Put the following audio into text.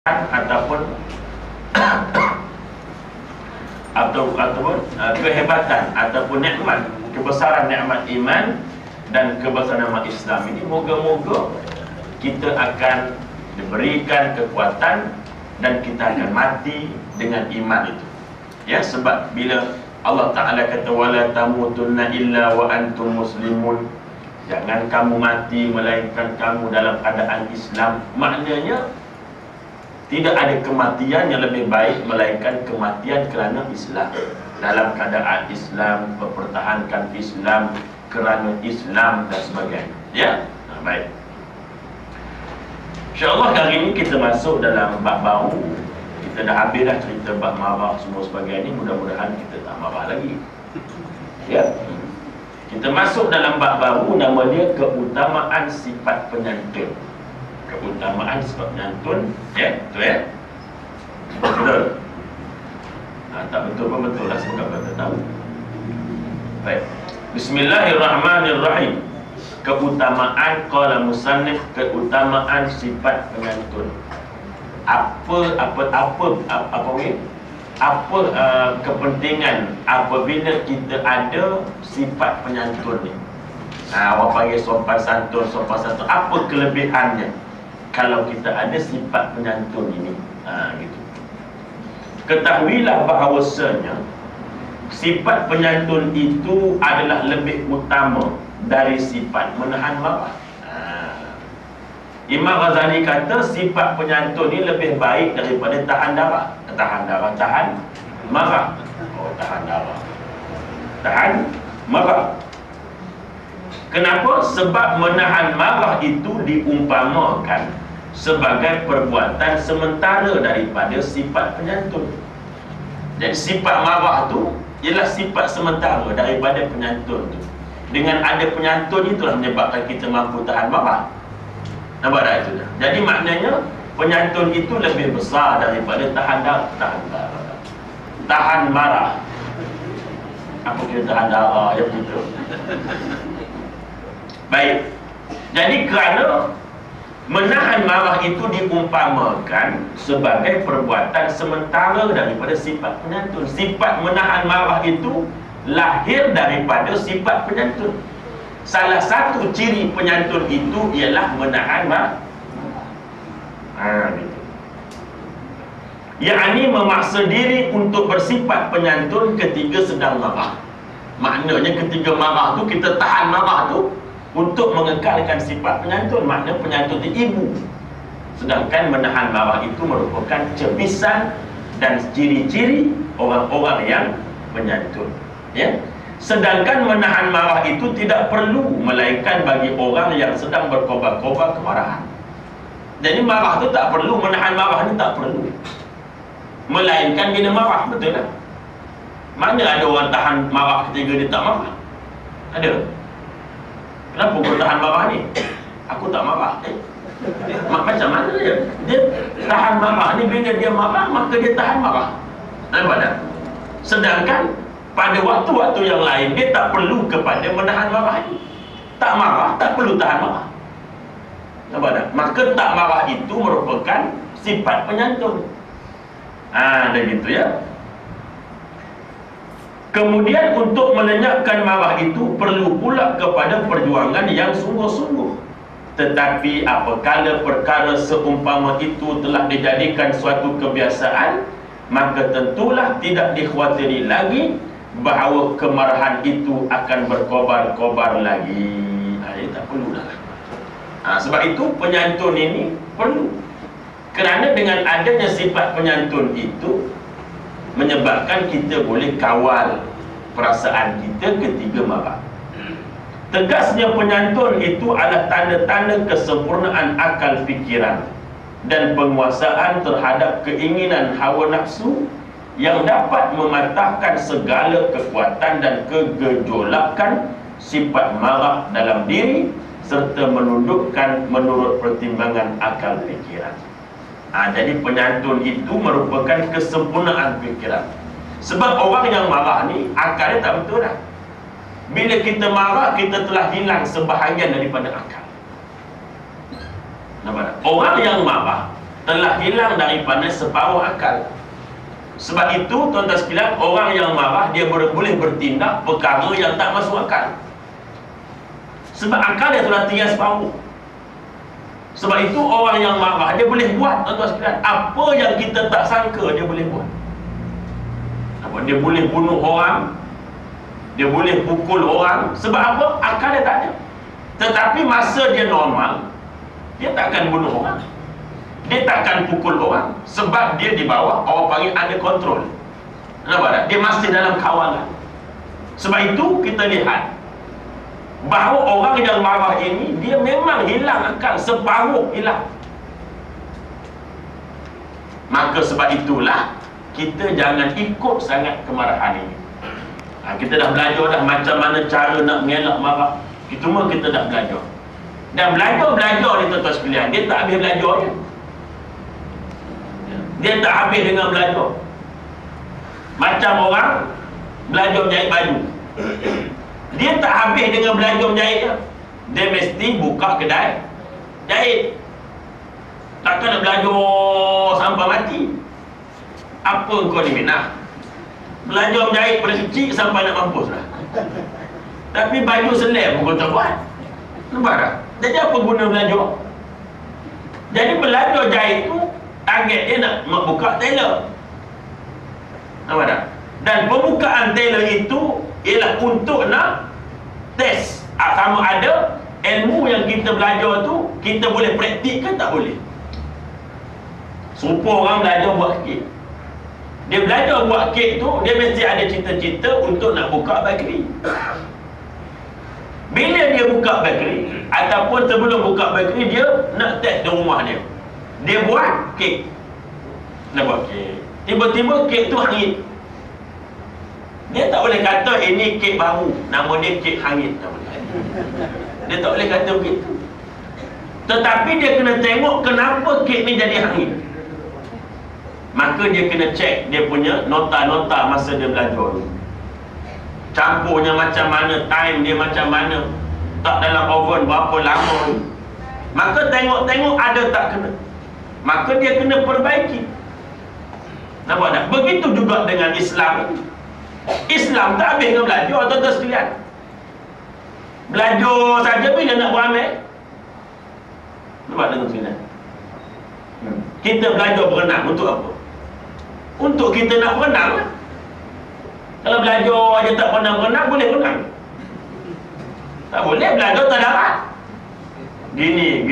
ataupun kehebatan ataupun nikmat, kebesaran nikmat iman dan kebesaran nikmat Islam ini, moga-moga kita akan diberikan kekuatan dan kita akan mati dengan iman itu. Ya, sebab bila Allah Ta'ala kata wala tamutunna illa wa antum muslimun, jangan kamu mati melainkan kamu dalam keadaan Islam. Maknanya tidak ada kematian yang lebih baik melainkan kematian kerana Islam. Dalam keadaan Islam, mempertahankan Islam kerana Islam dan sebagainya. Ya, baik. InsyaAllah hari ini kita masuk dalam bab baru. Kita dah habis dah cerita bab marah semua sebagainya. Mudah-mudahan kita tak marah lagi. Ya. Kita masuk dalam bab baru, nama dia keutamaan sifat penyantun. Keutamaan sifat penyantun. Ya, betul ya? Betul. Tak betul pun betul lah, sebab kita tahu. Baik. Bismillahirrahmanirrahim. Keutamaan, qala musannif, keutamaan sifat penyantun. Apa kepentingan apabila kita ada sifat penyantun ni? Orang panggil sopan santun. Apa kelebihannya kalau kita ada sifat penyantun ini? Gitu. Ketahuilah bahawasanya sifat penyantun itu adalah lebih utama dari sifat menahan marah. Imam Ghazali kata sifat penyantun ini lebih baik daripada tahan marah. Tahan marah. Kenapa? Sebab menahan marah itu diumpamakan sebagai perbuatan sementara daripada sifat penyantun. Jadi sifat marah itu ialah sifat sementara daripada penyantun itu. Dengan ada penyantun itulah menyebabkan kita mampu tahan marah. Nampak tak itu dah? Jadi maknanya penyantun itu lebih besar daripada tahan marah. Apa kira tahan darah? Ya begitu. Baik. Jadi kerana menahan marah itu diumpamakan sebagai perbuatan sementara daripada sifat penyantun. Sifat menahan marah itu lahir daripada sifat penyantun. Salah satu ciri penyantun itu ialah menahan marah. Gitu. Yakni memaksa diri untuk bersifat penyantun ketika sedang marah. Maknanya ketika marah tu kita tahan marah tu untuk mengekalkan sifat penyantun. Makna penyantun itu ibu. Sedangkan menahan marah itu merupakan cebisan dan ciri-ciri orang-orang yang penyantun. Ya. Sedangkan menahan marah itu tidak perlu, melainkan bagi orang yang sedang berkobar-kobar kemarahan. Jadi marah itu tak perlu, menahan marah ni tak perlu, melainkan bila marah. Betul tak? Mana ada orang tahan marah ketika dia tak marah? Ada? Kenapa kau tahan marah ni? Aku tak marah. Macam mana dia? Dia tahan marah ni, bila dia marah maka dia tahan marah. Nampak tak? Sedangkan pada waktu-waktu yang lain dia tak perlu kepada menahan marah ni. Tak marah, tak perlu tahan marah. Nampak tak? Maka tak marah itu merupakan sifat penyantun. Dan gitu ya. Kemudian untuk melenyapkan marah itu perlu pula kepada perjuangan yang sungguh-sungguh. Tetapi apabila perkara seumpama itu telah dijadikan suatu kebiasaan, maka tentulah tidak dikhawatiri lagi bahawa kemarahan itu akan berkobar-kobar lagi. Ini tak perlu dah. Sebab itu penyantun ini perlu. Kerana dengan adanya sifat penyantun itu menyebabkan kita boleh kawal perasaan kita ketika marah. Tegasnya penyantun itu adalah tanda-tanda kesempurnaan akal fikiran dan penguasaan terhadap keinginan hawa nafsu yang dapat mematahkan segala kekuatan dan kegejolakan sifat marah dalam diri serta menundukkan menurut pertimbangan akal fikiran. Jadi penyantun itu merupakan kesempurnaan fikiran. Sebab orang yang marah ni akalnya tak betul dah. Bila kita marah, kita telah hilang sebahagian daripada akal. Nampak tak? Orang yang marah telah hilang daripada separuh akal. Sebab itu tuan-tuan sekalian, orang yang marah dia boleh bertindak perkara yang tak masuk akal. Sebab akal dia telah tinggal separuh. Sebab itu orang yang marah dia boleh buat, tuan-tuan sekalian, apa yang kita tak sangka dia boleh buat. Dia boleh bunuh orang, dia boleh pukul orang. Sebab apa? Akal dia tak ada. Tetapi masa dia normal, dia takkan bunuh orang, dia takkan pukul orang, sebab dia di bawah orang panggil under control. Nampak tak? Dia masih dalam kawalan. Sebab itu kita lihat bahawa orang yang marah ini dia memang hilang akal, separuh hilang. Maka sebab itulah kita jangan ikut sangat kemarahan ini. Kita dah belajar dah macam mana cara nak mengelak marah. Itu semua kita dah belajar. Dan belajar ni tuan-tuan sekalian, dia tak habis belajar je. Dia tak habis dengan belajar. Macam orang belajar jahit baju, dia tak habis dengan belajar jahit je. Dia mesti buka kedai jahit. Takkan nak belajar sampai mati. Apa kau ni minat? Belajar menjahit pada kecil sampai nak mampus lah. Tapi baju selai pun kau tak buat. Nampak tak? Jadi apa guna belajar? Jadi belajar jahit tu target dia nak buka tailor. Nampak tak? Dan pembukaan tailor itu ialah untuk nak test sama ada ilmu yang kita belajar tu kita boleh praktik ke tak boleh. Serupa orang belajar buat kek. Dia belajar buat kek tu, dia mesti ada cita-cita untuk nak buka bakery. Bila dia buka bakery ataupun sebelum buka bakery, dia nak test di rumah dia. Dia buat kek. Nak buat kek. Tiba-tiba kek tu hangit. Dia tak boleh kata ini kek baru, nama dia kek hangit. Tak boleh. Dia tak boleh kata begitu. Tetapi dia kena tengok kenapa kek ni jadi hangit. Maka dia kena cek dia punya nota-nota masa dia belajar dulu. Campurnya macam mana, time dia macam mana, tak dalam oven berapa lama. Maka tengok-tengok ada tak kena, maka dia kena perbaiki. Nampak tak? Begitu juga dengan Islam. Islam tak habis dengan belajar, tuan-tuan sekalian. Belajar saja bila nak beramal. Nampak dengan sekalian? Kita belajar berenang untuk apa? Untuk kita nak berenang. Kalau belajar aja tak pernah berenang, boleh berenang? Tak boleh. Belajar tak dapat. Gini